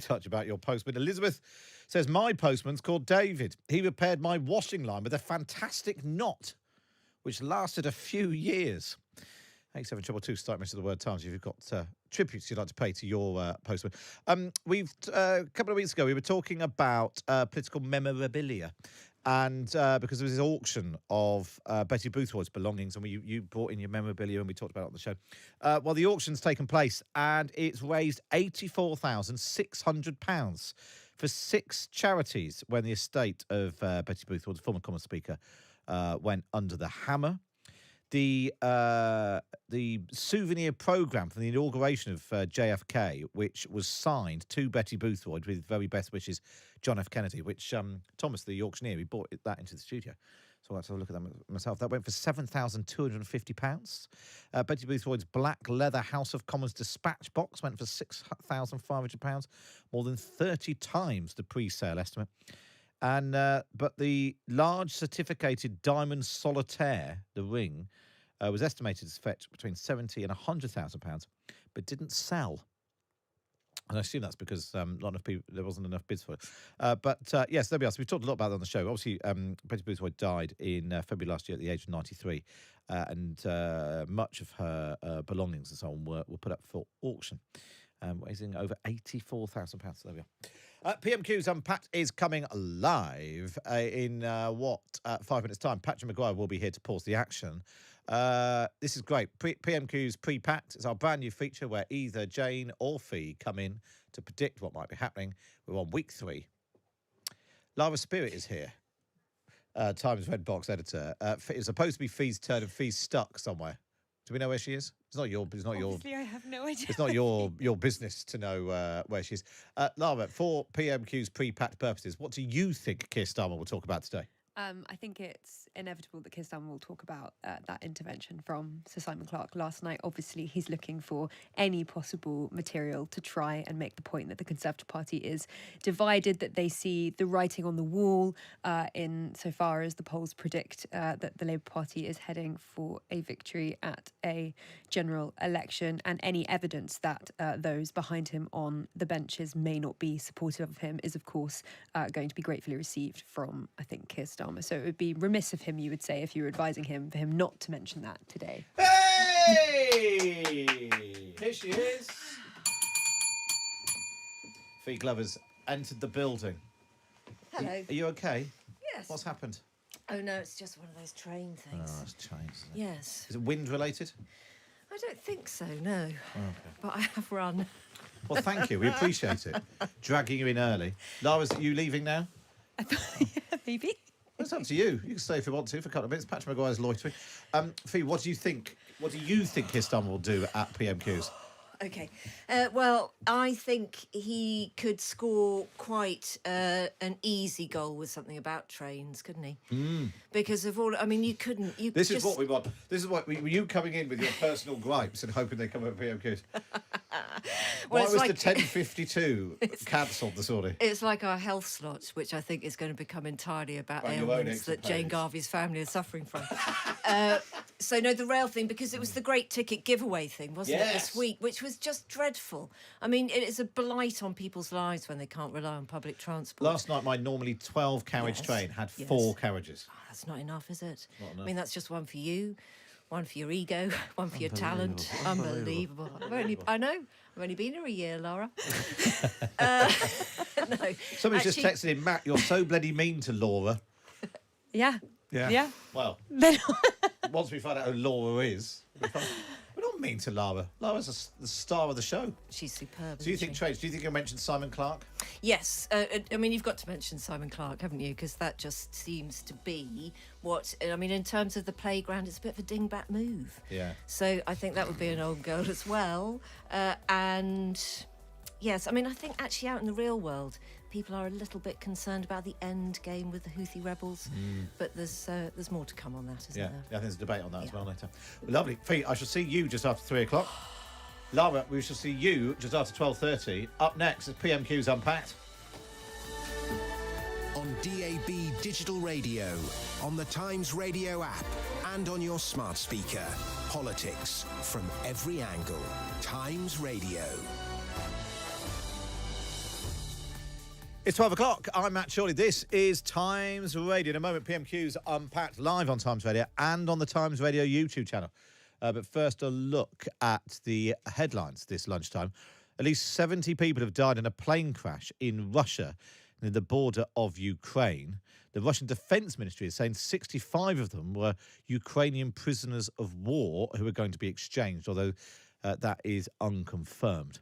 touch about your postman. Elizabeth says, my postman's called David. He repaired my washing line with a fantastic knot, which lasted a few years. 8722 start message of the word times if you've got tributes you'd like to pay to your postman. We've a couple of weeks ago we were talking about political memorabilia, and because there was this auction of Betty Boothroyd's belongings, and you brought in your memorabilia and we talked about it on the show. Well, the auction's taken place and it's raised £84,600 for 6 charities when the estate of Betty Boothroyd, the former Commons Speaker, went under the hammer. The souvenir programme from the inauguration of JFK, which was signed to Betty Boothroyd with very best wishes, John F. Kennedy, which Thomas, the auctioneer, he brought that into the studio. So I had to have a look at that myself. That went for £7,250. Betty Boothroyd's black leather House of Commons dispatch box went for £6,500, more than 30 times the pre-sale estimate. And but the large certificated diamond solitaire, the ring, was estimated to fetch between £70,000 and £100,000, but didn't sell. And I assume that's because not enough people, there wasn't enough bids for it. But yes, there we are. So we've talked a lot about that on the show. Obviously, Betty Boothroyd died in February last year at the age of 93, and much of her belongings and so on were put up for auction. Raising over £84,000. So there we are. PMQs Unpacked is coming live in 5 minutes' time. Patrick Maguire will be here to pause the action. This is great. PMQs Pre-Packed is our brand new feature where either Jane or Fee come in to predict what might be happening. We're on week 3. Lara Spirit is here. Times Red Box editor. It's supposed to be Fee's turn and Fee's stuck somewhere. Do we know where she is? Obviously, I have no idea. It's not your business to know where she is. Lara, for PMQ's pre-packed purposes, what do you think Keir Starmer will talk about today? I think it's inevitable that Keir Starmer will talk about that intervention from Sir Simon Clarke last night. Obviously, he's looking for any possible material to try and make the point that the Conservative Party is divided, that they see the writing on the wall in so far as the polls predict that the Labour Party is heading for a victory at a general election, and any evidence that those behind him on the benches may not be supportive of him is, of course, going to be gratefully received from, I think, Keir Starmer. So it would be remiss of him, you would say, if you were advising him, for him not to mention that today. Hey! Here she is. Fee Glover's entered the building. Hello. Are you okay? Yes. What's happened? Oh, no, it's just one of those train things. Oh, it's changed. Yes. Is it wind related? I don't think so, no. Okay. But I have run. Well, thank you. We appreciate it. Dragging you in early. Lara, are you leaving now? Yeah, maybe. It's up to you. You can stay if you want to for a couple of minutes. Patrick Maguire's loitering. Fee, what do you think? What do you think Keir Starmer will do at PMQs? Okay. Well, I think he could score quite an easy goal with something about trains, couldn't he? Because of all, I mean, you couldn't. This is what we want. This is what you coming in with your personal gripes and hoping they come at PMQs. Why was the 10:52 cancelled this morning? It's like our health slot, which I think is going to become entirely about ailments that Jane Garvey's family is suffering from. So, no, the rail thing, because it was the great ticket giveaway thing, wasn't it, this week, which was just dreadful. I mean, it is a blight on people's lives when they can't rely on public transport. Last night, my normally 12-carriage train had 4 carriages. Oh, that's not enough, is it? Not enough. I mean, that's just one for you, one for your ego, one for your talent. Unbelievable. I know. I've only been here a year, Lara. No. Somebody's just texted in, Matt, you're so bloody mean to Laura. Yeah. Well, once we find out who Laura is, we're not mean to Lara. Lara's the star of the show. She's superb. Do you think trades? Do you think you'll mention Simon Clarke? Yes. I mean, you've got to mention Simon Clarke, haven't you? Because that just seems to be what... I mean, in terms of the playground, it's a bit of a dingbat move. Yeah. So I think that would be an old goal as well. And... yes, I mean, I think actually out in the real world, people are a little bit concerned about the end game with the Houthi rebels. But there's more to come on that, isn't there? Yeah, I think there's a debate on that as well later. Well, lovely. Fee, I shall see you just after 3 o'clock. Lara, we shall see you just after 12:30. Up next is PMQs Unpacked. On DAB Digital Radio, on the Times Radio app, and on your smart speaker. Politics from every angle. Times Radio. It's 12 o'clock. I'm Matt Chorley. This is Times Radio. In a moment, PMQs Unpacked live on Times Radio and on the Times Radio YouTube channel. But first, a look at the headlines this lunchtime. At least 70 people have died in a plane crash in Russia near the border of Ukraine. The Russian Defence Ministry is saying 65 of them were Ukrainian prisoners of war who are going to be exchanged, although that is unconfirmed.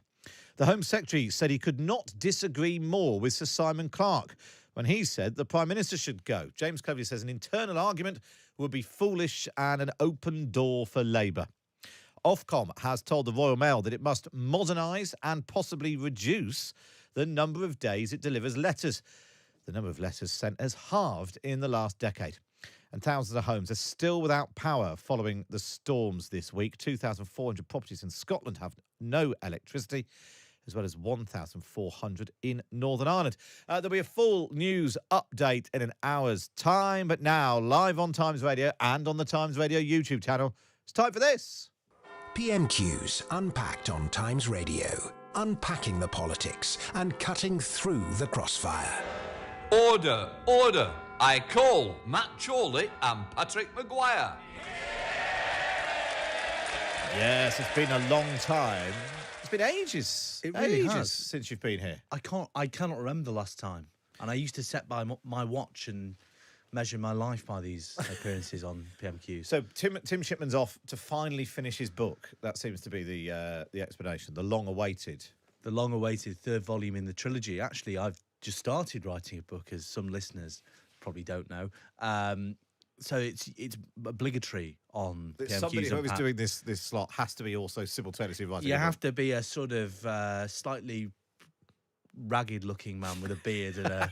The Home Secretary said he could not disagree more with Sir Simon Clarke when he said the Prime Minister should go. James Cleverly says an internal argument would be foolish and an open door for Labour. Ofcom has told the Royal Mail that it must modernise and possibly reduce the number of days it delivers letters. The number of letters sent has halved in the last decade. And thousands of homes are still without power following the storms this week. 2,400 properties in Scotland have no electricity, as well as 1,400 in Northern Ireland. There'll be a full news update in an hour's time, but now, live on Times Radio and on the Times Radio YouTube channel, it's time for this. PMQs Unpacked on Times Radio. Unpacking the politics and cutting through the crossfire. Order, order. I call Matt Chorley and Patrick Maguire. Yes, it's been a long time. It's been ages. It really ages has. since you've been here. I cannot remember the last time. And I used to set by my watch and measure my life by these appearances on PMQs. So Tim Shipman's off to finally finish his book. That seems to be the explanation. The long-awaited third volume in the trilogy. Actually, I've just started writing a book, as some listeners probably don't know. So it's obligatory on PMQs. Somebody who is Unpacked. doing this slot has to be also simultaneously writing. You have to be a sort of slightly ragged-looking man with a beard and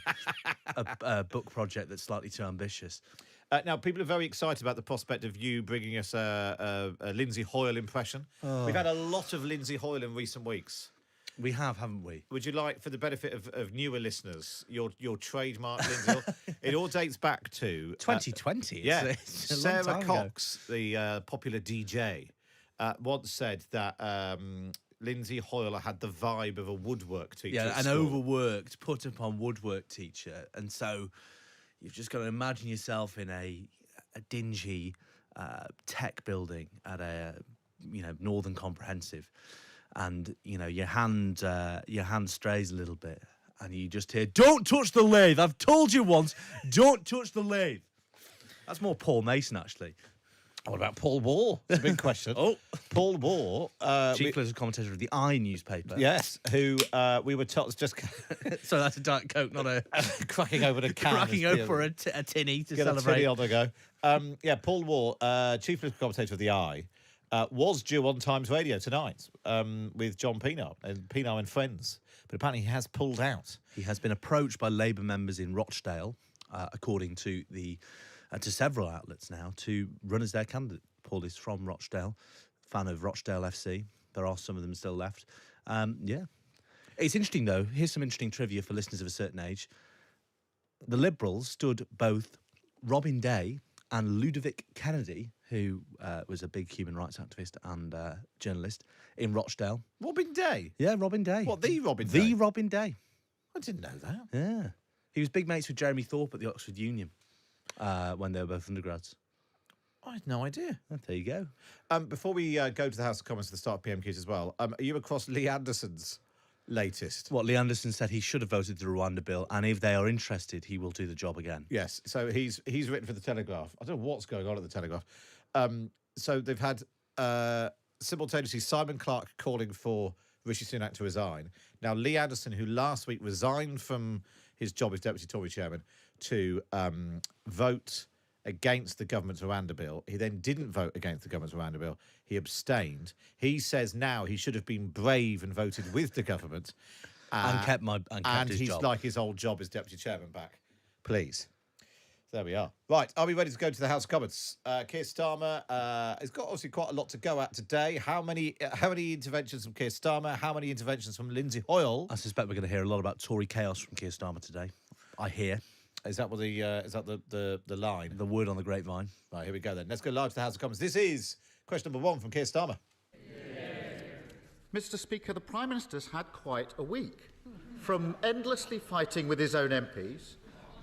a book project that's slightly too ambitious. Now, people are very excited about the prospect of you bringing us a Lindsay Hoyle impression. We've had a lot of Lindsay Hoyle in recent weeks. We have, haven't we? Would you like, for the benefit of newer listeners, your trademark Lindsay Hoyle? It all dates back to 2020. It's a long Sarah time Cox, ago. The popular DJ, once said that Lindsay Hoyle had the vibe of a woodwork teacher. Yeah, at an school. overworked, put upon woodwork teacher, and so you've just got to imagine yourself in a dingy tech building at a Northern Comprehensive. And your hand strays a little bit, and you just hear, "Don't touch the lathe! I've told you once, don't touch the lathe." That's more Paul Mason, actually. What about Paul Wall? It's a big question. Paul Wall, chief political commentator of the I newspaper. Yes, who we were told just so that's a Diet Coke, not a cracking open a can, cracking open a tinny to get celebrate. A tinny on the go. Paul Wall, chief political commentator of the I. Was due on Times Radio tonight with John Pienaar and friends, but apparently he has pulled out. He has been approached by Labour members in Rochdale, according to to several outlets now, to run as their candidate. Paul is from Rochdale, fan of Rochdale FC. There are some of them still left. It's interesting though. Here's some interesting trivia for listeners of a certain age. The Liberals stood both Robin Day and Ludovic Kennedy, who was a big human rights activist and journalist in Rochdale. Robin Day? Yeah, Robin Day. What, the Robin Day? The Robin Day. I didn't know that. Yeah. He was big mates with Jeremy Thorpe at the Oxford Union when they were both undergrads. I had no idea. Oh, there you go. Before we go to the House of Commons to the start of PMQs as well, are you across Lee Anderson's latest? What, Lee Anderson said he should have voted the Rwanda bill, and if they are interested, he will do the job again. Yes. So he's written for the Telegraph. I don't know what's going on at the Telegraph. So they've had simultaneously Simon Clarke calling for Rishi Sunak to resign. Now, Lee Anderson, who last week resigned from his job as Deputy Tory Chairman to vote against the government's Rwanda bill. He then didn't vote against the government's Rwanda bill. He abstained. He says now he should have been brave and voted with the government. And kept his he's job. like his old job as Deputy Chairman back. Please. There we are. Right, are we ready to go to the House of Commons? Keir Starmer has got obviously quite a lot to go at today. How many interventions from Keir Starmer? How many interventions from Lindsay Hoyle? I suspect we're going to hear a lot about Tory chaos from Keir Starmer today. I hear. Is that what the line? The word on the grapevine. Right, here we go then. Let's go live to the House of Commons. This is question number 1 from Keir Starmer. Mr. Speaker, the Prime Minister's had quite a week. from endlessly fighting with his own MPs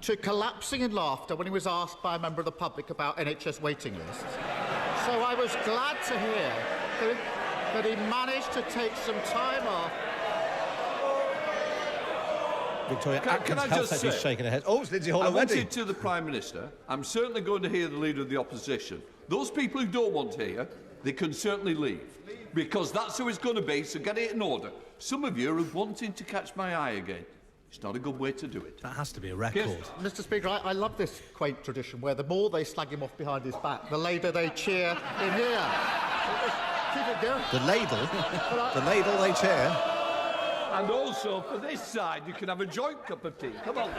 to collapsing in laughter when he was asked by a member of the public about NHS waiting lists. So I was glad to hear that he managed to take some time off. Victoria Can I just say, shaking her head. Oh, it's Lindsay Hall I already. wanted to the Prime Minister. I'm certainly going to hear the Leader of the Opposition. Those people who don't want to hear, they can certainly leave. Because that's who it's going to be, so get it in order. Some of you are wanting to catch my eye again. It's not a good way to do it. That has to be a record. Yes. Mr. Speaker, I love this quaint tradition where the more they slag him off behind his back, the later they cheer in here. Keep it going. The ladle they cheer. And also, for this side, you can have a joint cup of tea. Come on.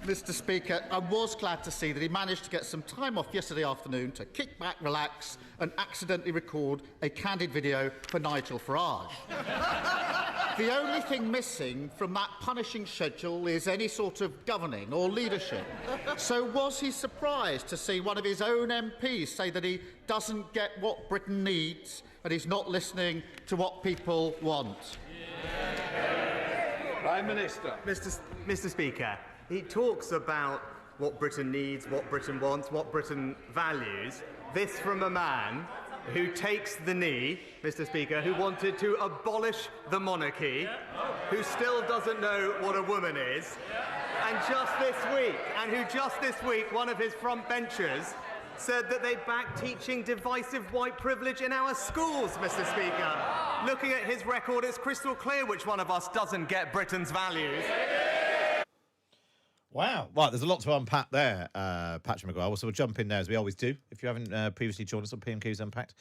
Mr. Speaker, I was glad to see that he managed to get some time off yesterday afternoon to kick back, relax, and accidentally record a candid video for Nigel Farage. The only thing missing from that punishing schedule is any sort of governing or leadership. So was he surprised to see one of his own MPs say that he doesn't get what Britain needs and he's not listening to what people want? Prime Minister. Mr. Speaker, he talks about what Britain needs, what Britain wants, what Britain values. This from a man who takes the knee, Mr. Speaker, who wanted to abolish the monarchy, who still doesn't know what a woman is, and who just this week, one of his front benchers said that they back teaching divisive white privilege in our schools, Mr. Speaker. Looking at his record, it's crystal clear which one of us doesn't get Britain's values. Wow. Right, there's a lot to unpack there, Patrick Maguire. So we'll jump in there, as we always do. If you haven't previously joined us on PMQs Unpacked,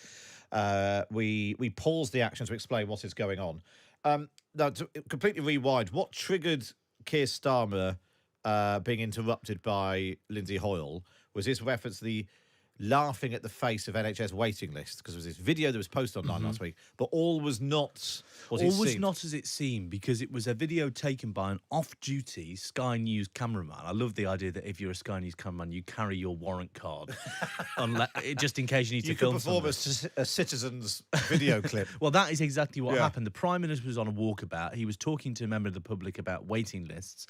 we pause the action to explain what is going on. Now, to completely rewind, what triggered Keir Starmer being interrupted by Lindsay Hoyle was his reference to the laughing at the face of NHS waiting lists, because there was this video that was posted online last week, but all was not what it seemed. Not as it seemed, because it was a video taken by an off-duty Sky News cameraman. I love the idea that if you're a Sky News cameraman, you carry your warrant card, just in case you need to film something. You could perform a citizen's video clip. Well, that is exactly what happened. The Prime Minister was on a walkabout. He was talking to a member of the public about waiting lists,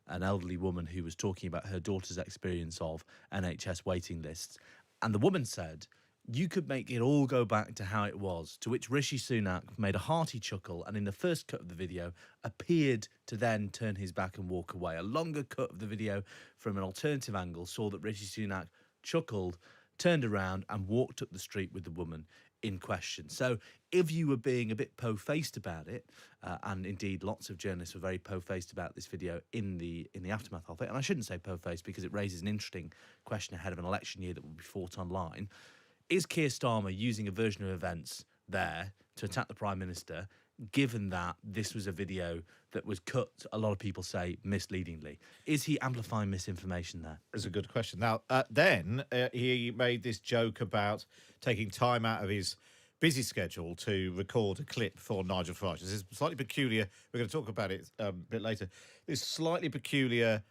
an elderly woman who was talking about her daughter's experience of NHS waiting lists. And the woman said, you could make it all go back to how it was, to which Rishi Sunak made a hearty chuckle and in the first cut of the video appeared to then turn his back and walk away. A longer cut of the video from an alternative angle saw that Rishi Sunak chuckled, turned around and walked up the street with the woman in question. So if you were being a bit po-faced about it, and indeed lots of journalists were very po-faced about this video in the aftermath of it, and I shouldn't say po-faced because it raises an interesting question ahead of an election year that will be fought online, is Keir Starmer using a version of events there to attack the Prime Minister, given that this was a video that was cut, a lot of people say, misleadingly? Is he amplifying misinformation there? That's a good question. Now, then he made this joke about taking time out of his busy schedule to record a clip for Nigel Farage. This is slightly peculiar. We're going to talk about it a bit later. This slightly peculiar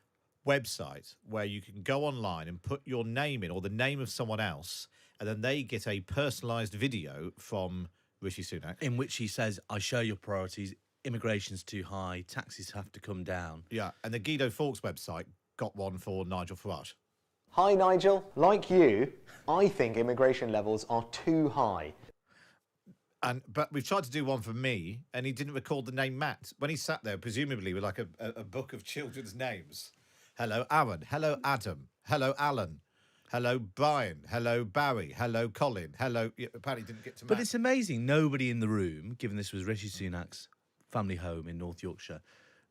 website where you can go online and put your name in or the name of someone else, and then they get a personalised video from Rishi Sunak, in which he says, I share your priorities, immigration's too high, taxes have to come down. Yeah, and the Guido Fawkes website got one for Nigel Farage. Hi Nigel, like you, I think immigration levels are too high. But we've tried to do one for me, and he didn't record the name Matt. When he sat there, presumably with like a book of children's names. Hello Aaron, hello Adam, hello Alan. Hello, Brian. Hello, Barry. Hello, Colin. Hello. Apparently didn't get to Matt. But it's amazing. Nobody in the room, given this was Rishi Sunak's family home in North Yorkshire,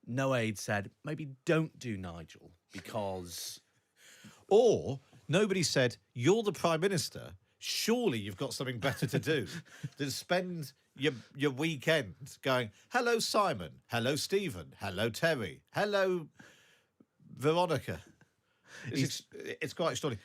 no aide said, maybe don't do Nigel because... Or nobody said, you're the Prime Minister. Surely you've got something better to do than spend your weekend going, hello, Simon. Hello, Stephen. Hello, Terry. Hello, Veronica. It's quite extraordinary.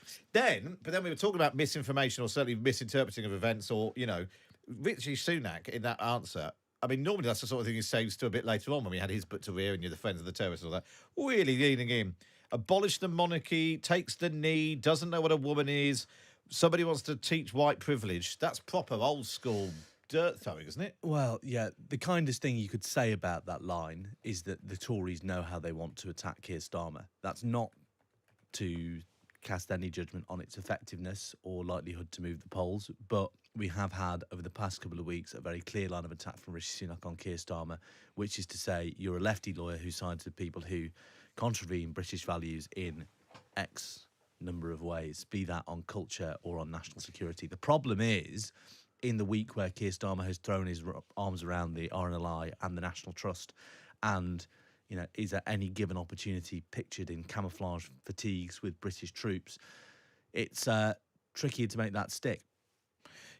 But then we were talking about misinformation or certainly misinterpreting of events or, Rishi Sunak in that answer. I mean, normally that's the sort of thing he says to a bit later on when we had his book to rear and you're the friends of the terrorists and all that. Really leaning in. Abolish the monarchy, takes the knee, doesn't know what a woman is. Somebody wants to teach white privilege. That's proper old school dirt throwing, isn't it? Well, yeah, the kindest thing you could say about that line is that the Tories know how they want to attack Keir Starmer. That's not to cast any judgment on its effectiveness or likelihood to move the polls, but we have had, over the past couple of weeks, a very clear line of attack from Rishi Sunak on Keir Starmer, which is to say you're a lefty lawyer who sides with people who contravene British values in X number of ways, be that on culture or on national security. The problem is, in the week where Keir Starmer has thrown his arms around the RNLI and the National Trust and, you know, is at any given opportunity pictured in camouflage fatigues with British troops, it's trickier to make that stick.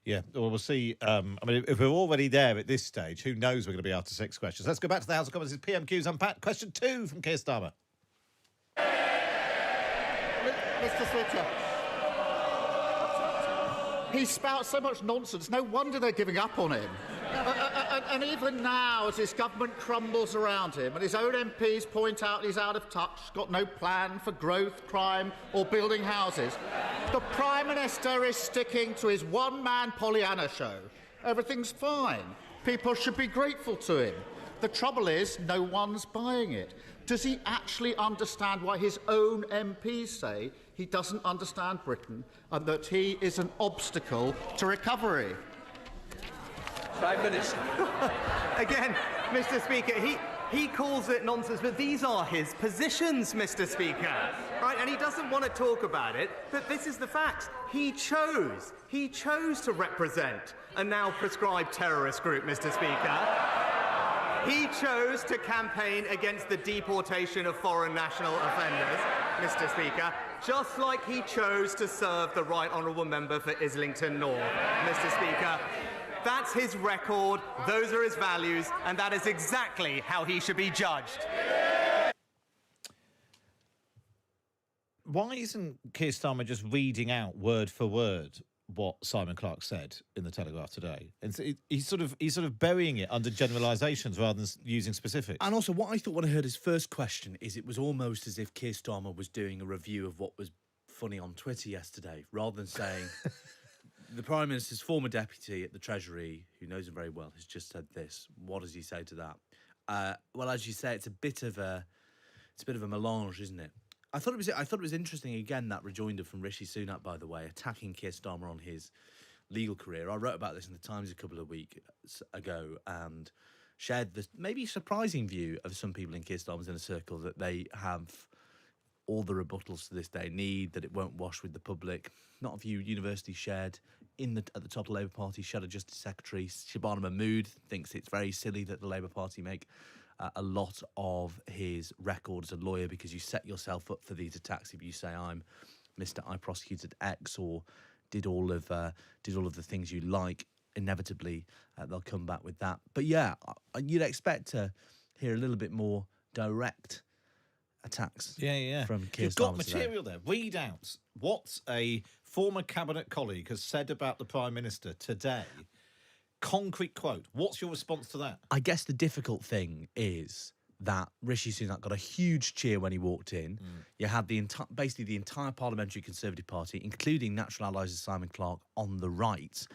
Yeah, well, we'll see. I mean, if we're already there at this stage, who knows we're going to be after 6 questions. Let's go back to the House of Commons. It's PMQs Unpacked. Question 2 from Keir Starmer. Mr. Speaker, he spouts so much nonsense, no wonder they're giving up on him. And even now, as his government crumbles around him and his own MPs point out he's out of touch, got no plan for growth, crime or building houses, the Prime Minister is sticking to his one-man Pollyanna show. Everything's fine. People should be grateful to him. The trouble is, no one's buying it. Does he actually understand why his own MPs say he doesn't understand Britain and that he is an obstacle to recovery? Prime Minister. Again, Mr. Speaker, he calls it nonsense, but these are his positions, Mr. Speaker. Right? And he doesn't want to talk about it, but this is the facts. He chose to represent a now proscribed terrorist group, Mr. Speaker. He chose to campaign against the deportation of foreign national offenders, Mr. Speaker, just like he chose to serve the Right Honourable Member for Islington North, Mr. Speaker. That's his record, those are his values, and that is exactly how he should be judged. Why isn't Keir Starmer just reading out word for word what Simon Clarke said in the Telegraph today? And so he's sort of burying it under generalisations rather than using specifics. And also, what I thought when I heard his first question is it was almost as if Keir Starmer was doing a review of what was funny on Twitter yesterday, rather than saying the Prime Minister's former deputy at the Treasury, who knows him very well, has just said this. What does he say to that? Well, as you say, it's a bit of a melange, isn't it? I thought it was interesting, again, that rejoinder from Rishi Sunak, by the way, attacking Keir Starmer on his legal career. I wrote about this in the Times a couple of weeks ago and shared the maybe surprising view of some people in Keir Starmer's inner circle that they have all the rebuttals to this day need, that it won't wash with the public. Not a view university shared at the top of the Labour Party. Shadow Justice Secretary Shabana Mahmood thinks it's very silly that the Labour Party make a lot of his record as a lawyer, because you set yourself up for these attacks if you say I'm Mr. I prosecuted X or did all of the things you like. Inevitably, they'll come back with that. But yeah, you'd expect to hear a little bit more direct attacks. Yeah. From Keir You've Starmer got material there. Read out what a former cabinet colleague has said about the Prime Minister today. Concrete quote. What's your response to that? I guess the difficult thing is that Rishi Sunak got a huge cheer when he walked in. You had basically the entire parliamentary Conservative Party, including natural allies of Simon Clarke, on the right,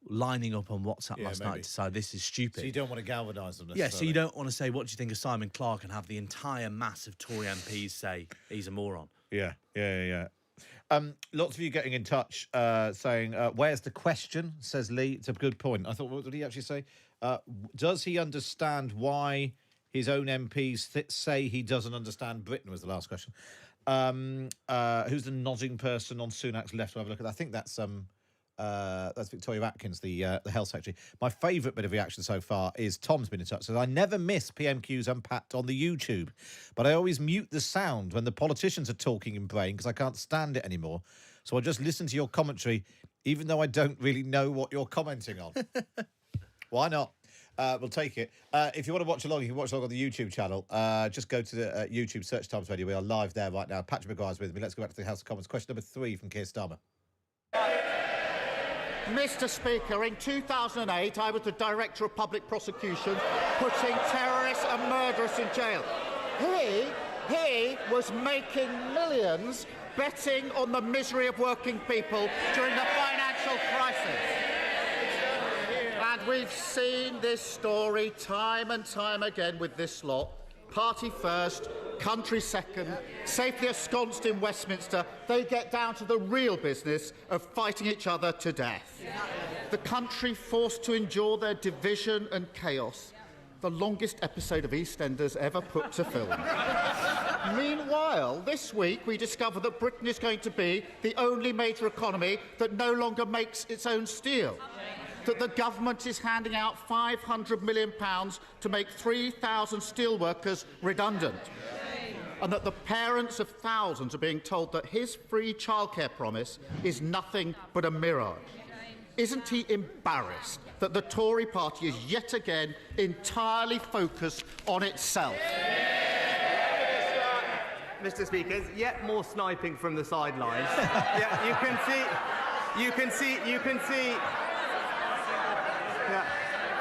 lining up on WhatsApp last night to say this is stupid. So you don't want to galvanise them necessarily. Yeah, so you don't want to say, what do you think of Simon Clarke, and have the entire mass of Tory MPs say he's a moron. Yeah. Lots of you getting in touch saying, where's the question, says Lee. It's a good point. I thought, what did he actually say? Does he understand why his own MPs say he doesn't understand Britain, was the last question. Who's the nodding person on Sunak's left? We'll have a look at that. I think that's Victoria Atkins, the Health Secretary. My favourite bit of reaction so far is Tom's been in touch. Says, I never miss PMQs Unpacked on the YouTube, but I always mute the sound when the politicians are talking in brain because I can't stand it anymore. So I just listen to your commentary, even though I don't really know what you're commenting on. Why not? We'll take it. If you want to watch along, you can watch along on the YouTube channel. Just go to the YouTube, search Times Radio. We are live there right now. Patrick Maguire's with me. Let's go back to the House of Commons. Question number 3 from Keir Starmer. Mr. Speaker, in 2008, I was the Director of Public Prosecution, putting terrorists and murderers in jail. He was making millions betting on the misery of working people during the financial crisis. And we've seen this story time and time again with this lot. Party first, country second, safely ensconced in Westminster, they get down to the real business of fighting each other to death. The country forced to endure their division and chaos. The longest episode of EastEnders ever put to film. Meanwhile, this week we discover that Britain is going to be the only major economy that no longer makes its own steel. That the government is handing out £500 million to make 3,000 steelworkers redundant. And that the parents of thousands are being told that his free childcare promise is nothing but a mirage. Isn't he embarrassed that the Tory party is yet again entirely focused on itself? Mr. Speaker, there's yet more sniping from the sidelines. Yeah,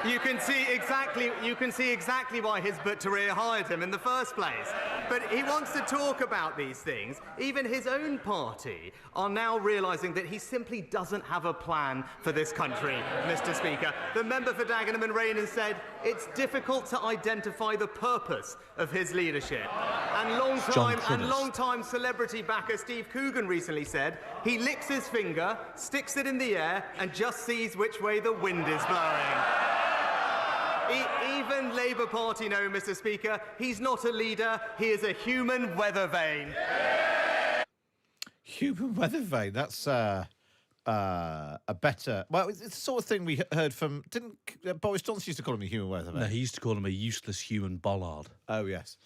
you can see exactly why Hizbut Tahrir hired him in the first place. But he wants to talk about these things. Even his own party are now realising that he simply doesn't have a plan for this country, Mr. Speaker. The member for Dagenham and Raynham said it's difficult to identify the purpose of his leadership. And long-time celebrity backer Steve Coogan recently said he licks his finger, sticks it in the air, and just sees which way the wind is blowing. Even Labour Party know, Mr. Speaker, he's not a leader, he is a human weather vane. Human weather vane, that's a better... Well, it's the sort of thing we heard from... Didn't Boris Johnson used to call him a human weather vane? No, he used to call him a useless human bollard. Oh, yes.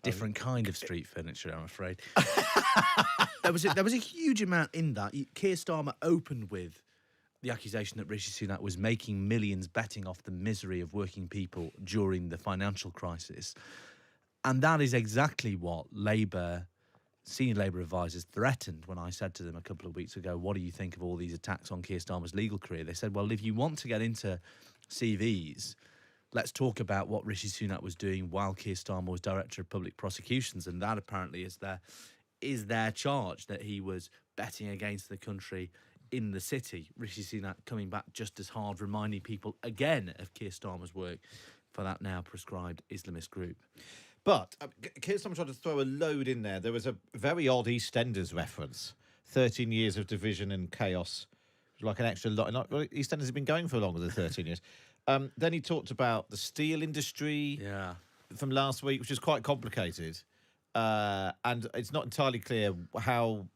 Different kind of street furniture, I'm afraid. There was a huge amount in that. Keir Starmer opened with the accusation that Rishi Sunak was making millions betting off the misery of working people during the financial crisis. And that is exactly what senior Labour advisors threatened when I said to them a couple of weeks ago, what do you think of all these attacks on Keir Starmer's legal career? They said, well, if you want to get into CVs, let's talk about what Rishi Sunak was doing while Keir Starmer was Director of Public Prosecutions. And that apparently is their charge, that he was betting against the country in the city. Rishi Sunak coming back just as hard, reminding people again of Keir Starmer's work for that now proscribed Islamist group. But Keir Starmer tried to throw a load in there. There was a very odd EastEnders reference. 13 years of division and chaos. Like an extra lot. EastEnders have been going for longer than 13 years. Then he talked about the steel industry from last week, which is quite complicated. And it's not entirely clear how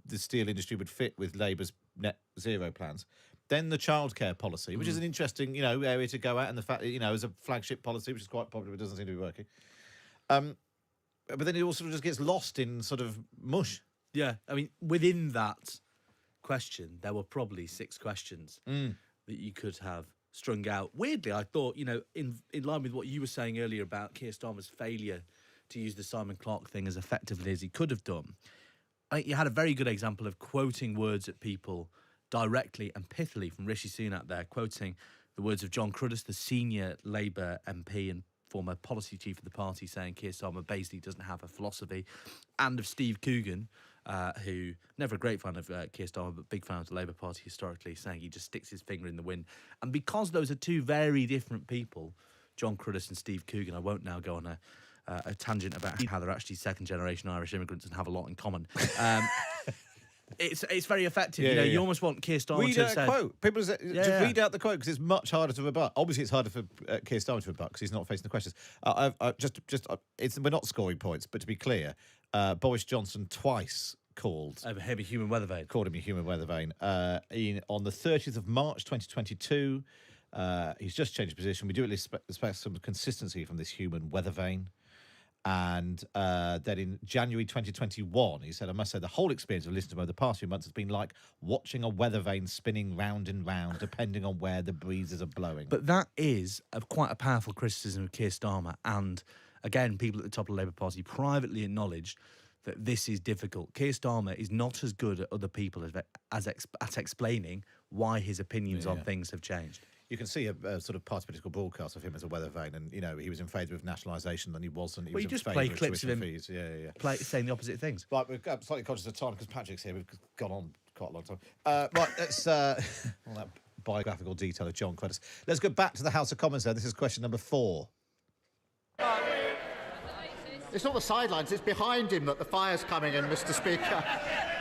the steel industry would fit with Labour's net zero plans. Then the childcare policy, which is an interesting, area to go at, and the fact that, as a flagship policy, which is quite popular, but doesn't seem to be working. But then it all sort of just gets lost in sort of mush. Yeah, I mean, within that question, there were probably 6 questions that you could have strung out. Weirdly, I thought, in line with what you were saying earlier about Keir Starmer's failure to use the Simon Clarke thing as effectively as he could have done, I think you had a very good example of quoting words at people directly and pithily from Rishi Sunak there, quoting the words of John Cruddas, the senior Labour MP and former policy chief of the party, saying Keir Starmer basically doesn't have a philosophy, and of Steve Coogan, who, never a great fan of Keir Starmer, but big fan of the Labour Party historically, saying he just sticks his finger in the wind. And because those are two very different people, John Cruddas and Steve Coogan, I won't now go on a tangent about how they're actually second-generation Irish immigrants and have a lot in common. It's very effective. You almost want Keir Starmer to say... quote. People just read out the quote, because it's much harder to rebut. Obviously, it's harder for Keir Starmer to rebut because he's not facing the questions. We're not scoring points, but to be clear, Boris Johnson twice called him a human weather vane. Called him a human weather vane. On the 30th of March 2022, he's just changed position. We do expect some consistency from this human weather vane. And then in January 2021, he said, I must say, the whole experience of listening to him over the past few months has been like watching a weather vane spinning round and round, depending on where the breezes are blowing. But that is quite a powerful criticism of Keir Starmer. And again, people at the top of the Labour Party privately acknowledged that this is difficult. Keir Starmer is not as good at other people at explaining why his opinions on things have changed. You can see a sort of party political broadcast of him as a weather vane, and he was in favour of nationalisation, and he wasn't. You just play clips of him saying the opposite things. Right, we're slightly conscious of time because Patrick's here. We've gone on quite a long time. Right, let's that biographical detail of John Credis. Let's go back to the House of Commons then. This is question number 4. It's not the sidelines, it's behind him that the fire's coming in, Mr. Speaker.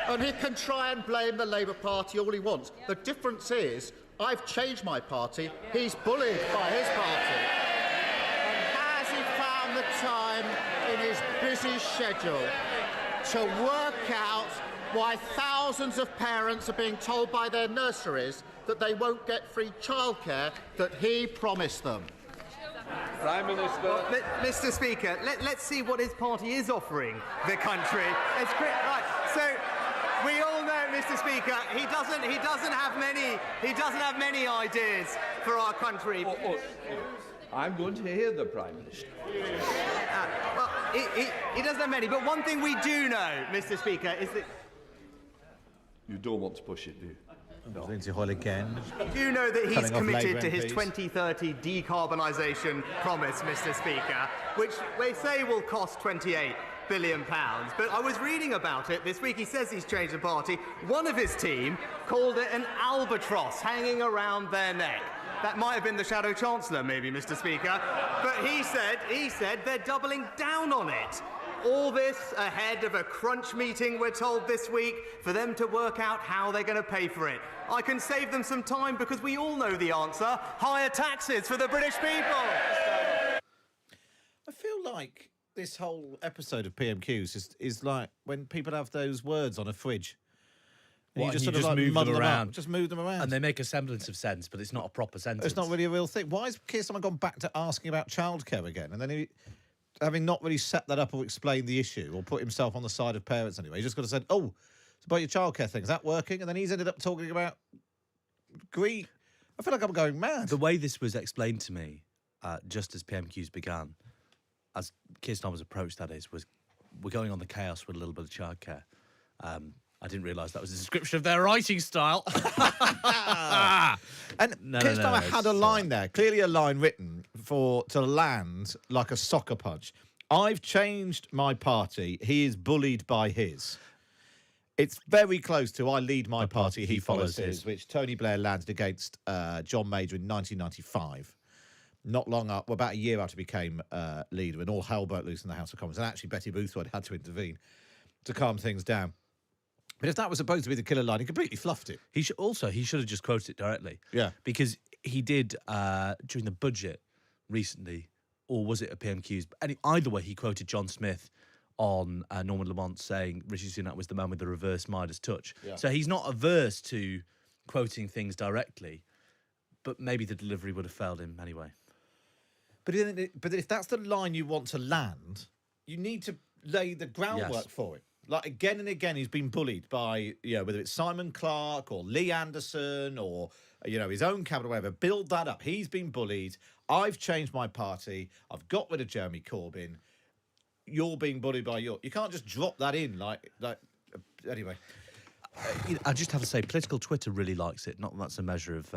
And he can try and blame the Labour Party all he wants. The difference is, I've changed my party, he's bullied by his party. And has he found the time in his busy schedule to work out why thousands of parents are being told by their nurseries that they won't get free childcare that he promised them? Prime Minister. Well, Mr. Speaker, let's see what his party is offering the country. Right. So we all know, Mr. Speaker, he doesn't have many ideas for our country. I'm going to hear the Prime Minister. Well, he doesn't have many, but one thing we do know, Mr. Speaker, is that You don't want to push it, do you? Lindsay Hoyle again. Do you know that he's committed to his MPs. 2030 decarbonisation promise, Mr. Speaker, which they say will cost £28 billion. But I was reading about it this week. He says he's changed the party. One of his team called it an albatross hanging around their neck. That might have been the Shadow Chancellor, maybe, Mr. Speaker. But he said they're doubling down on it. All this ahead of a crunch meeting, we're told this week, for them to work out how they're going to pay for it. I can save them some time because we all know the answer. Higher taxes for the British people. I feel like this whole episode of PMQs is like when people have those words on a fridge. And What, you just and sort you of just like move muddle them them around. up. Just move them around. And they make a semblance of sense, but it's not a proper sentence. It's not really a real thing. Why has Keir Starmer gone back to asking about childcare again? And then he, having not really set that up or explained the issue or put himself on the side of parents anyway, he just got to say, oh, it's about your childcare thing. Is that working? And then he's ended up talking about greed. I feel like I'm going mad. The way this was explained to me, just as PMQs began, as Keir Starmer's approach, that is, was we're going on the chaos with a little bit of childcare. I didn't realise that was a description of their writing style. And Keir Starmer had a line there, clearly a line written to land like a soccer punch. I've changed my party. He is bullied by his. It's very close to I lead my party, he follows his, which Tony Blair landed against John Major in 1995. Not long up, well, about a year after he became leader, and all hell broke loose in the House of Commons. And actually, Betty Boothroyd had to intervene to calm things down. But if that was supposed to be the killer line, he completely fluffed it. He should have just quoted it directly. Yeah. Because he did during the budget recently, or was it a PMQs? Either way, he quoted John Smith on Norman Lamont saying Rishi Sunak was the man with the reverse Midas touch. Yeah. So he's not averse to quoting things directly, but maybe the delivery would have failed him anyway. But if that's the line you want to land, you need to lay the groundwork for it. Like, again and again, he's been bullied by, whether it's Simon Clarke or Lee Anderson or, his own cabinet, whatever. Build that up. He's been bullied. I've changed my party. I've got rid of Jeremy Corbyn. You're being bullied by You can't just drop that in anyway. I just have to say, political Twitter really likes it. Not that that's a measure of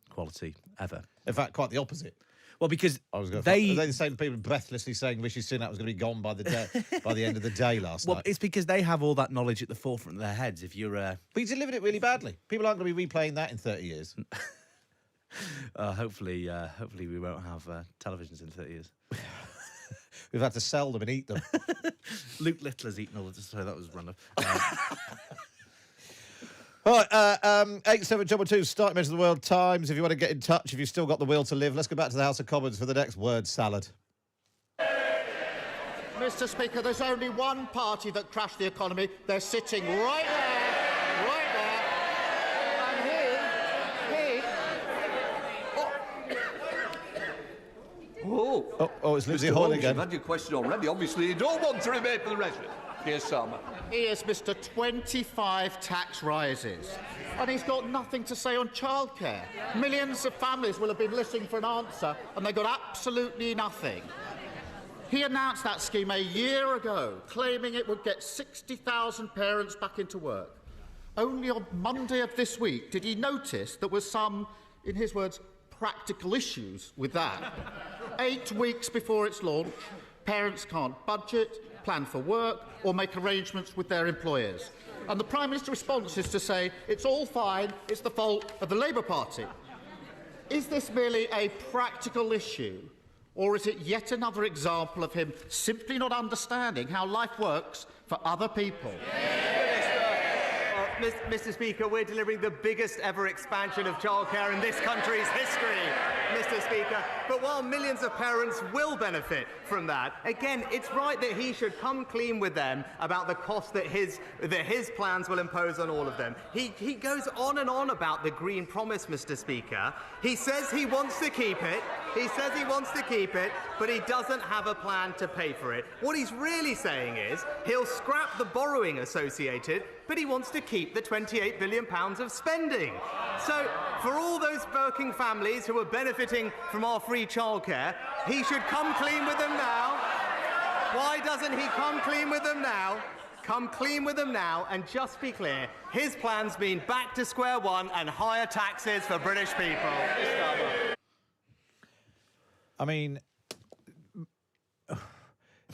quality ever. In fact, quite the opposite. Well, because are they the same people breathlessly saying Rishi Sunak was going to be gone by the end of the day last night? Well, it's because they have all that knowledge at the forefront of their heads. If you're, but he delivered it really badly. People aren't going to be replaying that in 30 years. Hopefully, we won't have televisions in 30 years. We've had to sell them and eat them. Luke Little has eaten all of this. Sorry, that was random. Right, 8722, starting measure of the World Times. If you want to get in touch, if you've still got the will to live, let's go back to the House of Commons for the next word salad. Mr. Speaker, there's only one party that crashed the economy. They're sitting right there. And it's Lindsay Hoyle again. You've had your question already. Obviously, you don't want to remain for the rest of it. Keir Starmer. He is Mr. 25 tax rises. And he's got nothing to say on childcare. Millions of families will have been listening for an answer, and they got absolutely nothing. He announced that scheme a year ago, claiming it would get 60,000 parents back into work. Only on Monday of this week did he notice there was some, in his words, practical issues with that. 8 weeks before its launch, parents can't budget, plan for work or make arrangements with their employers. And the Prime Minister's response is to say it's all fine, it's the fault of the Labour Party. Is this merely a practical issue, or is it yet another example of him simply not understanding how life works for other people? Mr. Speaker, we're delivering the biggest ever expansion of childcare in this country's history, Mr. Speaker. But while millions of parents will benefit from that, again, it's right that he should come clean with them about the cost that his plans will impose on all of them. He goes on and on about the Green Promise, Mr. Speaker. He says he wants to keep it. But he doesn't have a plan to pay for it. What he's really saying is he'll scrap the borrowing associated, but he wants to keep the £28 billion of spending. So, for all those working families who are benefiting from our free childcare, he should come clean with them now. Why doesn't he come clean with them now? Come clean with them now and just be clear, his plans mean back to square one and higher taxes for British people. I mean,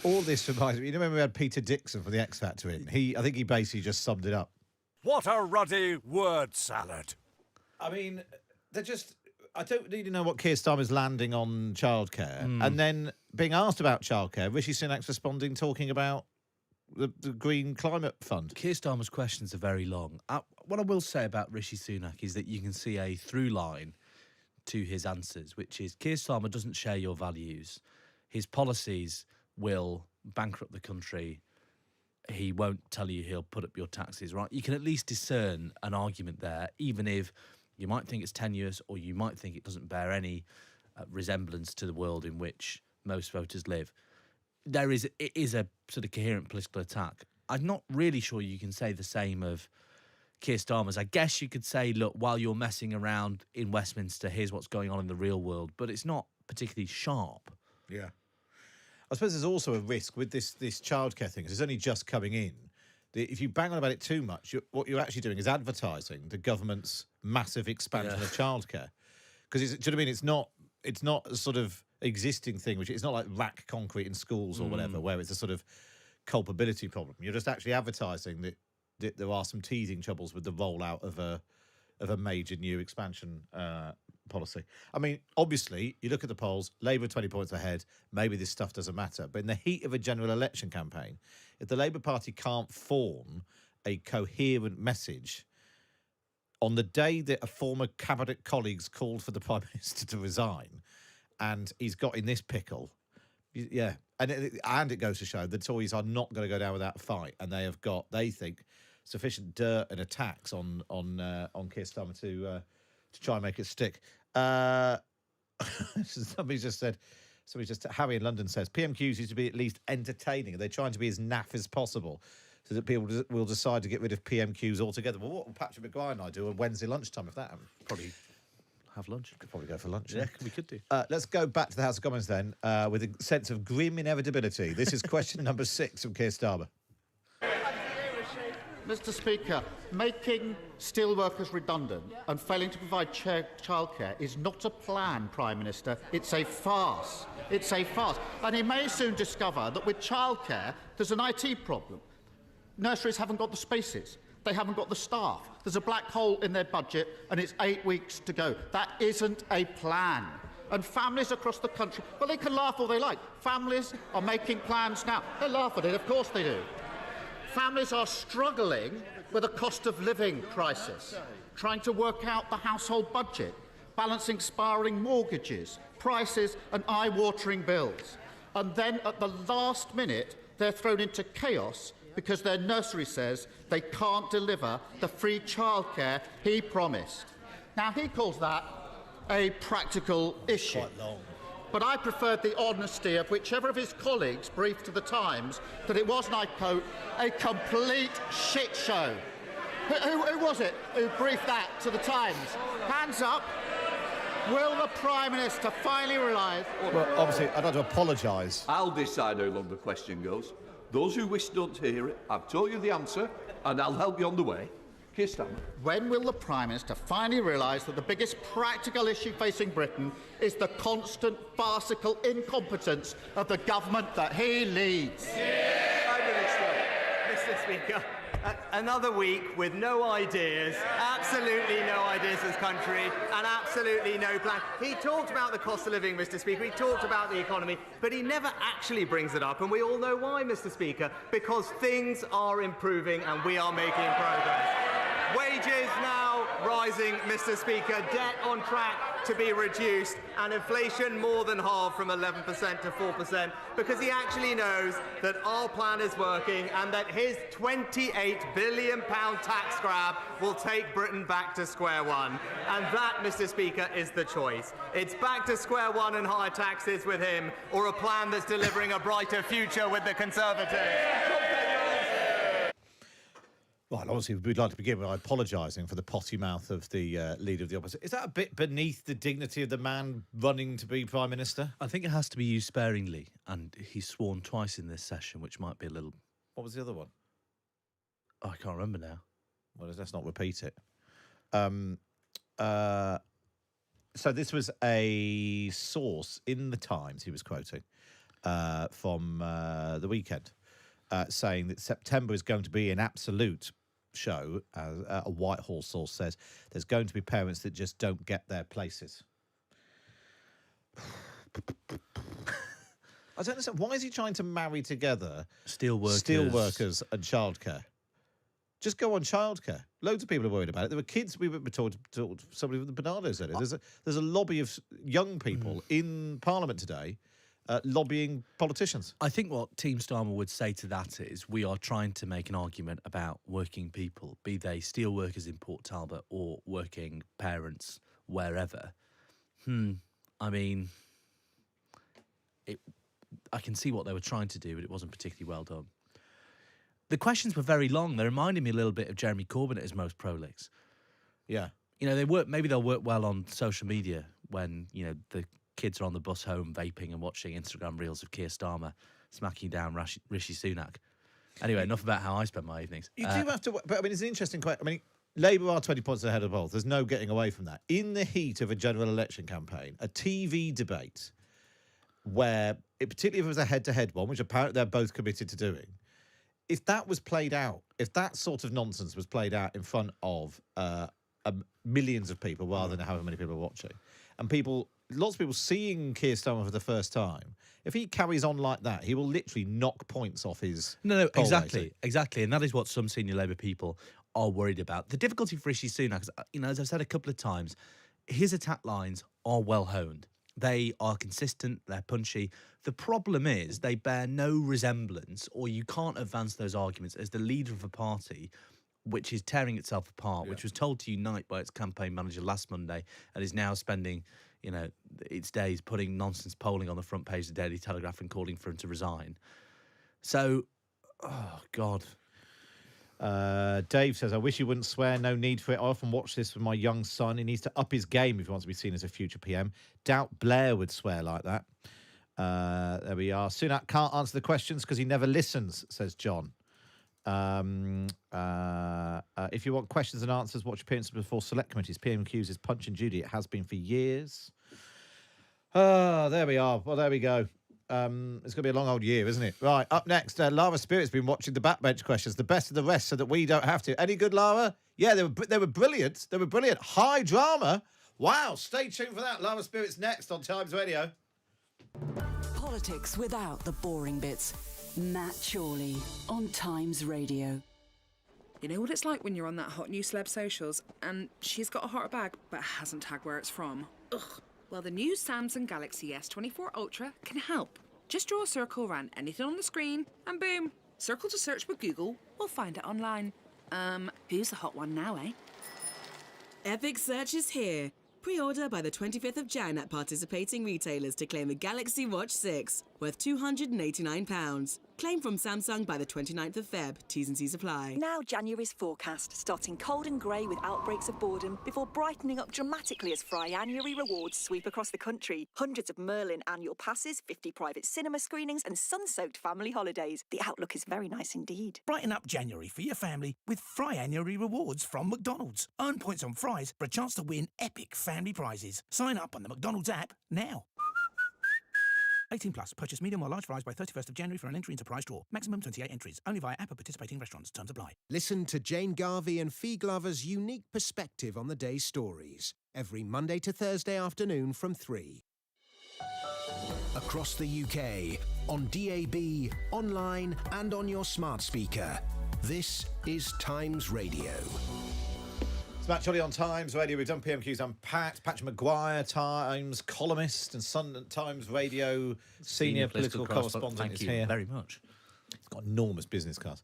all this reminds me. You know when we had Peter Dixon from the X Factor in? I think he basically just summed it up. What a ruddy word salad. I mean, I don't really know what Keir Starmer's landing on childcare. And then being asked about childcare, Rishi Sunak's responding, talking about the Green Climate Fund. Keir Starmer's questions are very long. What I will say about Rishi Sunak is that you can see a through line to his answers, which is Keir Starmer doesn't share your values. His policies will bankrupt the country. He won't tell you he'll put up your taxes, right? You can at least discern an argument there, even if you might think it's tenuous or you might think it doesn't bear any resemblance to the world in which most voters live. It is a sort of coherent political attack. I'm not really sure you can say the same of Keir Starmer's. I guess you could say, look, while you're messing around in Westminster, here's what's going on in the real world, but it's not particularly sharp. Yeah. I suppose there's also a risk with this childcare thing, because it's only just coming in. If you bang on about it too much, what you're actually doing is advertising the government's massive expansion of childcare. Because do you know what I mean? It's not a sort of existing thing, which it's not like rack concrete in schools or whatever, where it's a sort of culpability problem. You're just actually advertising that there are some teething troubles with the rollout of a major new expansion policy. I mean, obviously, you look at the polls, Labour 20 points ahead, maybe this stuff doesn't matter. But in the heat of a general election campaign, if the Labour Party can't form a coherent message on the day that a former cabinet colleague's called for the Prime Minister to resign and he's got in this pickle, yeah. And it goes to show the Tories are not going to go down without a fight, and they have got, they think, sufficient dirt and attacks on Keir Starmer to try and make it stick. Somebody just Harry in London says PMQs used to be at least entertaining. They're trying to be as naff as possible so that people will decide to get rid of PMQs altogether. Well, what will Patrick Maguire and I do on Wednesday lunchtime if that happens? Probably have lunch. Could probably go for lunch. Yeah, we could do. Let's go back to the House of Commons then with a sense of grim inevitability. This is question number 6 from Keir Starmer. Mr. Speaker, making steelworkers redundant and failing to provide childcare is not a plan, Prime Minister. It's a farce. It's a farce. And he may soon discover that with childcare, there's an IT problem. Nurseries haven't got the spaces. They haven't got the staff. There's a black hole in their budget, and it's 8 weeks to go. That isn't a plan. And families across the country, well, they can laugh all they like. Families are making plans now. They laugh at it, of course they do. Families are struggling with a cost of living crisis, trying to work out the household budget, balancing spiralling mortgages, prices and eye-watering bills. And then at the last minute, they're thrown into chaos because their nursery says they can't deliver the free childcare he promised. Now, he calls that a practical issue. Quite long. But I preferred the honesty of whichever of his colleagues briefed to the Times that it was, and I quote, a complete shit show. Who was it who briefed that to the Times? Hands up. Will the Prime Minister finally realise... Well, obviously, I'd like to apologise. I'll decide how long the question goes. Those who wish not to hear it, I've told you the answer, and I'll help you on the way. Keir Starmer. When will the Prime Minister finally realise that the biggest practical issue facing Britain is the constant farcical incompetence of the government that he leads? Prime Minister, Mr. Speaker, Another week with no ideas, absolutely no ideas as country, and absolutely no plan. He talked about the cost of living, Mr. Speaker, he talked about the economy, but he never actually brings it up, and we all know why, Mr. Speaker, because things are improving and we are making progress. Wages now rising, Mr. Speaker, debt on track to be reduced, and inflation more than halved from 11% to 4%, because he actually knows that our plan is working and that his £28 billion tax grab will take Britain back to square one. And that, Mr. Speaker, is the choice. It's back to square one and higher taxes with him, or a plan that's delivering a brighter future with the Conservatives. Right, obviously, we'd like to begin by apologising for the potty mouth of the leader of the opposition. Is that a bit beneath the dignity of the man running to be Prime Minister? I think it has to be used sparingly, and he's sworn twice in this session, which might be a little... What was the other one? Oh, I can't remember now. Well, let's not repeat it. So this was a source in the Times he was quoting from the weekend. Saying that September is going to be an absolute show. A Whitehall source says there's going to be parents that just don't get their places. I don't understand. Why is he trying to marry together steelworkers and childcare? Just go on childcare. Loads of people are worried about it. There were kids. We were told somebody with the Bernardo said it. There's a lobby of young people in Parliament today. Lobbying politicians. I think what Team Starmer would say to that is we are trying to make an argument about working people, be they steelworkers in Port Talbot or working parents wherever. I mean, I can see what they were trying to do, but it wasn't particularly well done. The questions were very long. They reminded me a little bit of Jeremy Corbyn at his most prolix. Yeah. You know, maybe they'll work well on social media when, you know, the kids are on the bus home vaping and watching Instagram reels of Keir Starmer smacking down Rishi Sunak. Anyway, enough about how I spend my evenings. You do have to... But, I mean, it's an interesting question. I mean, Labour are 20 points ahead of both. There's no getting away from that. In the heat of a general election campaign, a TV debate where, particularly if it was a head-to-head one, which apparently they're both committed to doing, if that was played out, if that sort of nonsense was played out in front of millions of people rather than however many people are watching, and lots of people seeing Keir Starmer for the first time, if he carries on like that, he will literally knock points off his... No, exactly. And that is what some senior Labour people are worried about. The difficulty for Rishi Sunak, you know, as I've said a couple of times, his attack lines are well honed. They are consistent, they're punchy. The problem is they bear no resemblance, or you can't advance those arguments as the leader of a party which is tearing itself apart, which was told to unite by its campaign manager last Monday and is now spending, you know, its days putting nonsense polling on the front page of the Daily Telegraph and calling for him to resign. So, oh, God. Dave says, I wish you wouldn't swear, no need for it. I often watch this with my young son. He needs to up his game if he wants to be seen as a future PM. Doubt Blair would swear like that. There we are. Sunak can't answer the questions because he never listens, says John. If you want questions and answers, watch appearances before select committees. PMQs is Punch and Judy. It has been for years. There we are. Well, there we go. It's going to be a long old year, isn't it? Right, up next, Lara Spirit's been watching the backbench questions, the best of the rest, so that we don't have to. Any good, Lara? Yeah, they were brilliant. They were brilliant. High drama. Wow, stay tuned for that. Lara Spirit's next on Times Radio. Politics without the boring bits. Matt Chorley on Times Radio. You know what it's like when you're on that hot new celeb socials and she's got a hotter bag but hasn't tagged where it's from? Ugh. Well, the new Samsung Galaxy S24 Ultra can help. Just draw a circle around anything on the screen and boom, circle to search with Google, we'll find it online. Who's the hot one now, eh? Epic Search is here. Pre-order by the 25th of Jan at participating retailers to claim the Galaxy Watch 6, worth £289. Claim from Samsung by the 29th of Feb. T's and C's apply. Now January's forecast, starting cold and grey with outbreaks of boredom before brightening up dramatically as Fryanuary rewards sweep across the country. Hundreds of Merlin annual passes, 50 private cinema screenings and sun-soaked family holidays. The outlook is very nice indeed. Brighten up January for your family with Fryanuary rewards from McDonald's. Earn points on fries for a chance to win epic family prizes. Sign up on the McDonald's app now. 18 plus. Purchase medium or large fries by 31st of January for an entry into prize draw. Maximum 28 entries. Only via app or participating restaurants. Terms apply. Listen to Jane Garvey and Fee Glover's unique perspective on the day's stories every Monday to Thursday afternoon from 3. Across the UK, on DAB, online and on your smart speaker. This is Times Radio. It's Matt Chorley on Times Radio. We've done PMQs Unpacked. Patrick Maguire, Times columnist and Sun Times Radio senior political correspondent is here. Thank you very much. He's got enormous business cards.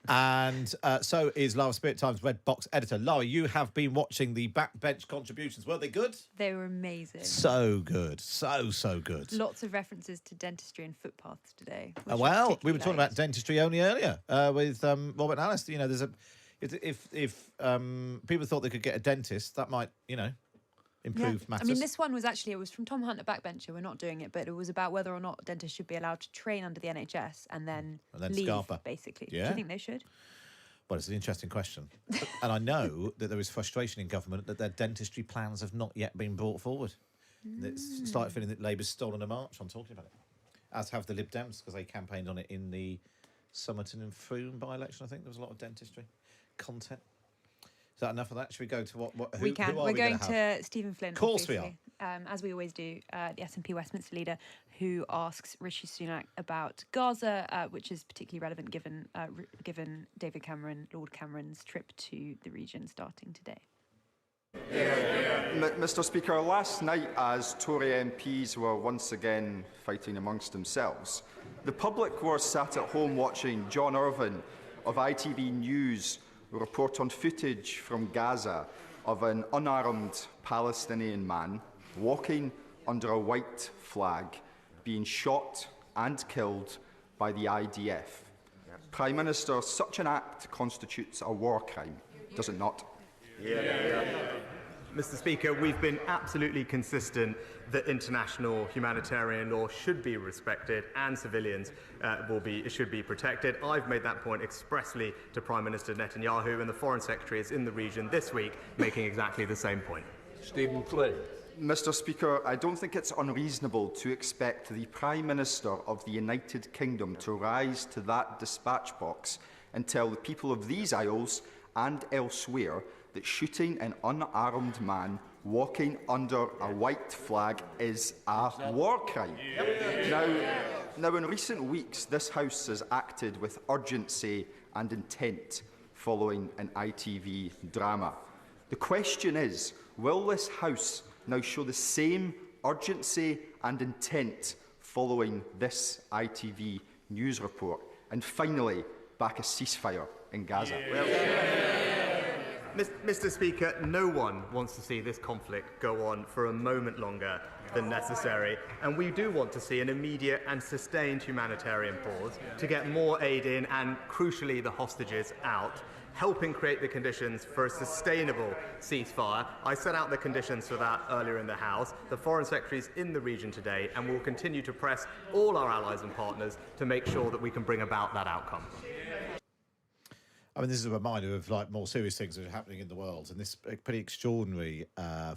And so is Lara Spirit, Times Red Box editor. Lara, you have been watching the backbench contributions. Were they good? They were amazing. So good. So good. Lots of references to dentistry and footpaths today. Well, we were talking about dentistry only earlier with Robert and Alice. You know, there's a... If people thought they could get a dentist, that might, improve matters. I mean, this one was actually, it was from Tom Hunt at Backbencher. We're not doing it, but it was about whether or not dentists should be allowed to train under the NHS and then leave, Scarper. basically. Yeah. Do you think they should? Well, it's an interesting question. And I know that there is frustration in government that their dentistry plans have not yet been brought forward. It's started feeling that Labour's stolen a march on talking about it, as have the Lib Dems, because they campaigned on it in the Somerton and Frome by-election. I think there was a lot of dentistry content. Is that enough of that? Should we go to who, we can. Who are We're we going to Stephen Flynn. Of course we are. As we always do, the SNP Westminster leader, who asks Rishi Sunak about Gaza, which is particularly relevant given David Cameron, Lord Cameron's trip to the region starting today. Mr. Speaker, last night, as Tory MPs were once again fighting amongst themselves, the public were sat at home watching John Irvine of ITV News report on footage from Gaza of an unarmed Palestinian man walking under a white flag, being shot and killed by the IDF. Prime Minister, such an act constitutes a war crime, does it not? Mr. Speaker, we've been absolutely consistent that international humanitarian law should be respected and civilians should be protected. I've made that point expressly to Prime Minister Netanyahu, and the Foreign Secretary is in the region this week making exactly the same point. Stephen Flynn. Mr. Speaker, I don't think it's unreasonable to expect the Prime Minister of the United Kingdom to rise to that dispatch box and tell the people of these Isles and elsewhere that shooting an unarmed man walking under a white flag is a war crime. Now, in recent weeks, this House has acted with urgency and intent following an ITV drama. The question is, will this House now show the same urgency and intent following this ITV news report? And finally, back a ceasefire in Gaza. Mr. Speaker, no one wants to see this conflict go on for a moment longer than necessary, and we do want to see an immediate and sustained humanitarian pause to get more aid in and, crucially, the hostages out, helping create the conditions for a sustainable ceasefire. I set out the conditions for that earlier in the House. The Foreign Secretary is in the region today, and we'll continue to press all our allies and partners to make sure that we can bring about that outcome. I mean, this is a reminder of more serious things that are happening in the world, and this pretty extraordinary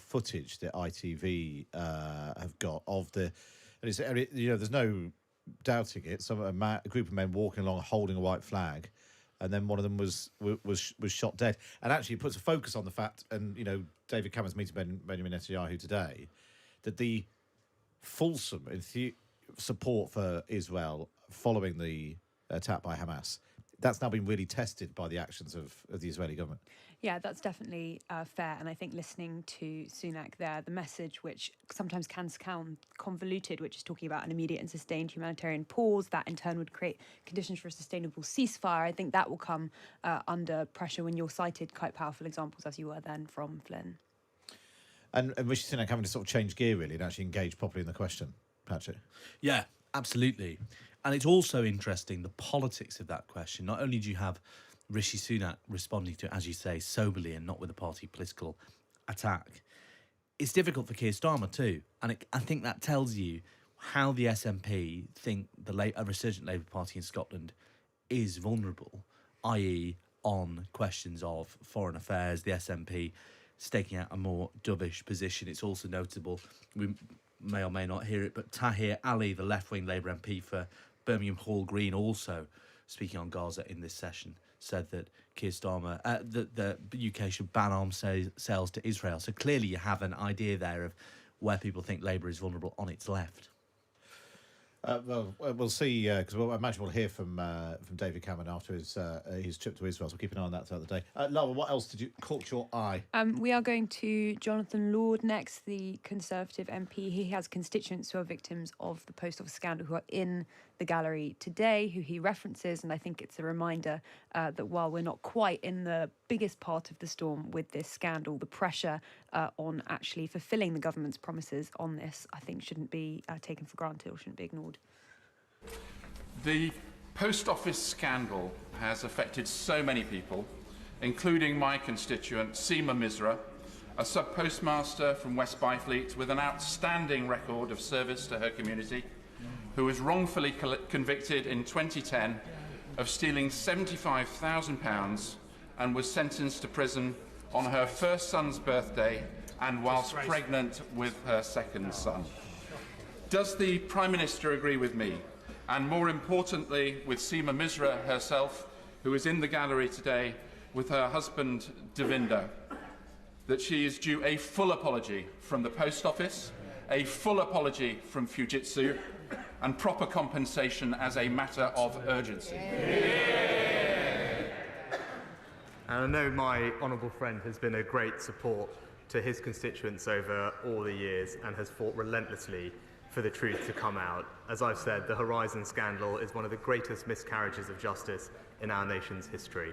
footage that ITV have got of the. And it's, there's no doubting it. A group of men walking along, holding a white flag, and then one of them was shot dead. And actually, it puts a focus on the fact, and David Cameron's meeting Benjamin Netanyahu today, that the fulsome support for Israel following the attack by Hamas. That's now been really tested by the actions of the Israeli government. Yeah, that's definitely fair. And I think listening to Sunak there, the message, which sometimes can sound convoluted, which is talking about an immediate and sustained humanitarian pause, that in turn would create conditions for a sustainable ceasefire. I think that will come under pressure when you're cited quite powerful examples, as you were then, from Flynn. And Rishi Sunak having to sort of change gear, really, and actually engage properly in the question, Patrick. Yeah, absolutely. And it's also interesting, the politics of that question. Not only do you have Rishi Sunak responding to, as you say, soberly and not with a party political attack, it's difficult for Keir Starmer too. And I think that tells you how the SNP think a resurgent Labour Party in Scotland is vulnerable, i.e. on questions of foreign affairs, the SNP staking out a more dovish position. It's also notable, we may or may not hear it, but Tahir Ali, the left-wing Labour MP for Birmingham Hall Green, also speaking on Gaza in this session, said that Keir Starmer, that the UK should ban arms sales to Israel. So clearly you have an idea there of where people think Labour is vulnerable on its left. Well, we'll see, because I imagine we'll hear from David Cameron after his trip to Israel, so we'll keep an eye on that throughout the day. Lara, what else did you caught your eye? We are going to Jonathan Lord next, the Conservative MP. He has constituents who are victims of the Post Office scandal who are in the gallery today, who he references, and I think it's a reminder that while we're not quite in the biggest part of the storm with this scandal, the pressure on actually fulfilling the government's promises on this, I think, shouldn't be taken for granted or shouldn't be ignored. The Post Office scandal has affected so many people, including my constituent, Seema Misra, a sub-postmaster from West Byfleet with an outstanding record of service to her community, who was wrongfully convicted in 2010 of stealing £75,000 and was sentenced to prison on her first son's birthday and whilst pregnant with her second son. Does the Prime Minister agree with me, and more importantly with Seema Misra herself, who is in the gallery today with her husband Devinder, that she is due a full apology from the Post Office, a full apology from Fujitsu, and proper compensation as a matter of urgency? And I know my honourable friend has been a great support to his constituents over all the years and has fought relentlessly for the truth to come out. As I've said, the Horizon scandal is one of the greatest miscarriages of justice in our nation's history.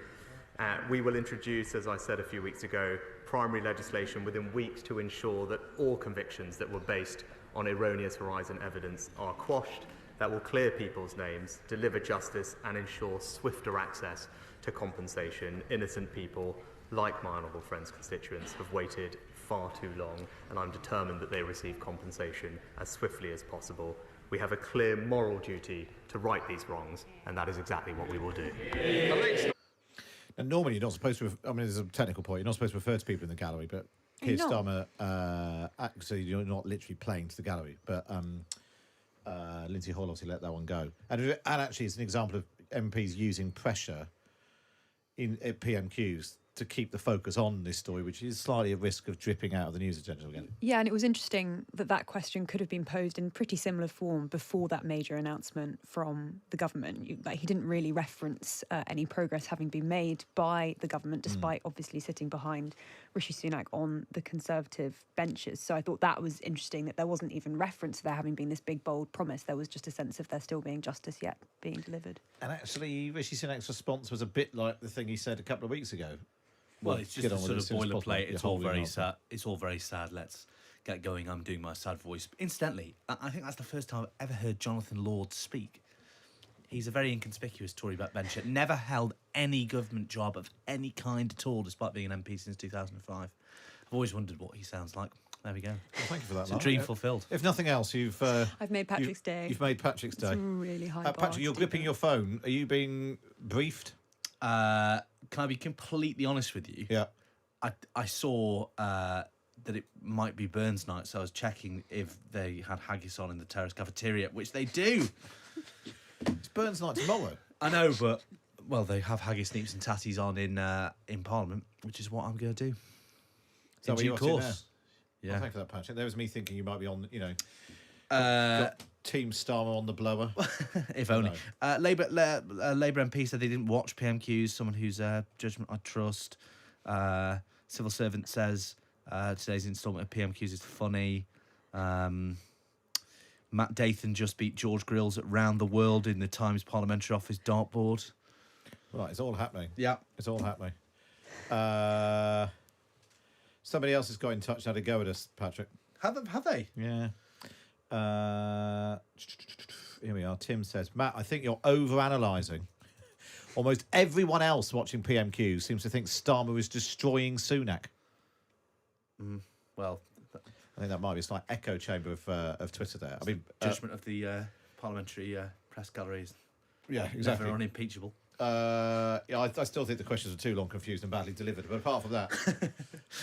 We will introduce, as I said a few weeks ago, primary legislation within weeks to ensure that all convictions that were based on erroneous Horizon evidence are quashed, that will clear people's names, deliver justice and ensure swifter access to compensation. Innocent people, like my honourable friend's constituents, have waited far too long, and I'm determined that they receive compensation as swiftly as possible. We have a clear moral duty to right these wrongs, and that is exactly what we will do. And normally you're not supposed to, I mean, there's a technical point, you're not supposed to refer to people in the gallery, but Keir Starmer, actually, you're not literally playing to the gallery, but Lindsay Hall obviously let that one go. And actually, it's an example of MPs using pressure at PMQs to keep the focus on this story, which is slightly at risk of dripping out of the news agenda again. Yeah, and it was interesting that question could have been posed in pretty similar form before that major announcement from the government. He didn't really reference any progress having been made by the government, despite obviously sitting behind Rishi Sunak on the Conservative benches. So I thought that was interesting, that there wasn't even reference to there having been this big, bold promise. There was just a sense of there still being justice yet being delivered. And actually, Rishi Sunak's response was a bit like the thing he said a couple of weeks ago. Well, it's just a sort of boilerplate. It's all very sad. It's all very sad. Let's get going. I'm doing my sad voice. Incidentally, I think that's the first time I've ever heard Jonathan Lord speak. He's a very inconspicuous Tory backbencher. Never held any government job of any kind at all, despite being an MP since 2005. I've always wondered what he sounds like. There we go. Well, thank you for that. It's a dream fulfilled. If nothing else, I've made Patrick's day. You've made Patrick's day. It's a really high bar. Patrick, you're gripping your phone. Are you being briefed? Can I be completely honest with you? Yeah. I saw that it might be Burns night, so I was checking if they had haggis on in the terrace cafeteria, which they do. It's Burns night tomorrow. I know, but well, they have haggis, neeps, and tatties on in Parliament, which is what I'm going to do. So in due course. Yeah. Well, thank you for that, Patrick. There was me thinking you might be on, got Team Starmer on the blower. If only. Labour MP said they didn't watch PMQs, someone whose judgment I trust. Civil servant says today's instalment of PMQs is funny. Matt Dathan just beat George Grills at Round the World in the Times Parliamentary Office dartboard. Right, it's all happening. Yeah. It's all happening. Somebody else has got in touch now to go with us, Patrick. Have they? Yeah. Here we are. Tim says, Matt, I think you're over-analysing. Almost everyone else watching PMQ seems to think Starmer is destroying Sunak. Well, I think that might be a slight echo chamber of Twitter there. I mean, judgment of the parliamentary press galleries. Yeah, exactly. Never unimpeachable. I still think the questions are too long, confused, and badly delivered. But apart from that,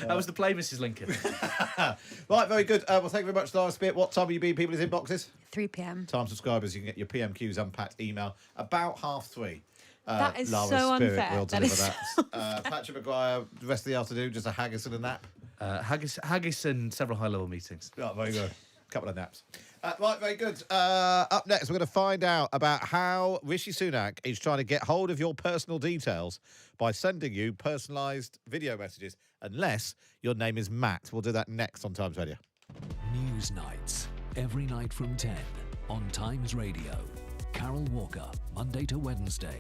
that was the play, Mrs. Lincoln. Right, very good. Well, thank you very much, Lara Spirit. What time will you be in people's inboxes? 3 p.m. Time subscribers, you can get your PMQs Unpacked email about 3:30. That is Lara so Spirit unfair. will deliver that. Patrick Maguire, the rest of the afternoon, just a haggis and a nap. Haggis and several high-level meetings. Oh, very good. Couple of naps. Right, very good. Up next, we're going to find out about how Rishi Sunak is trying to get hold of your personal details by sending you personalised video messages, unless your name is Matt. We'll do that next on Times Radio. News nights, every night from 10 on Times Radio. Carol Walker, Monday to Wednesday.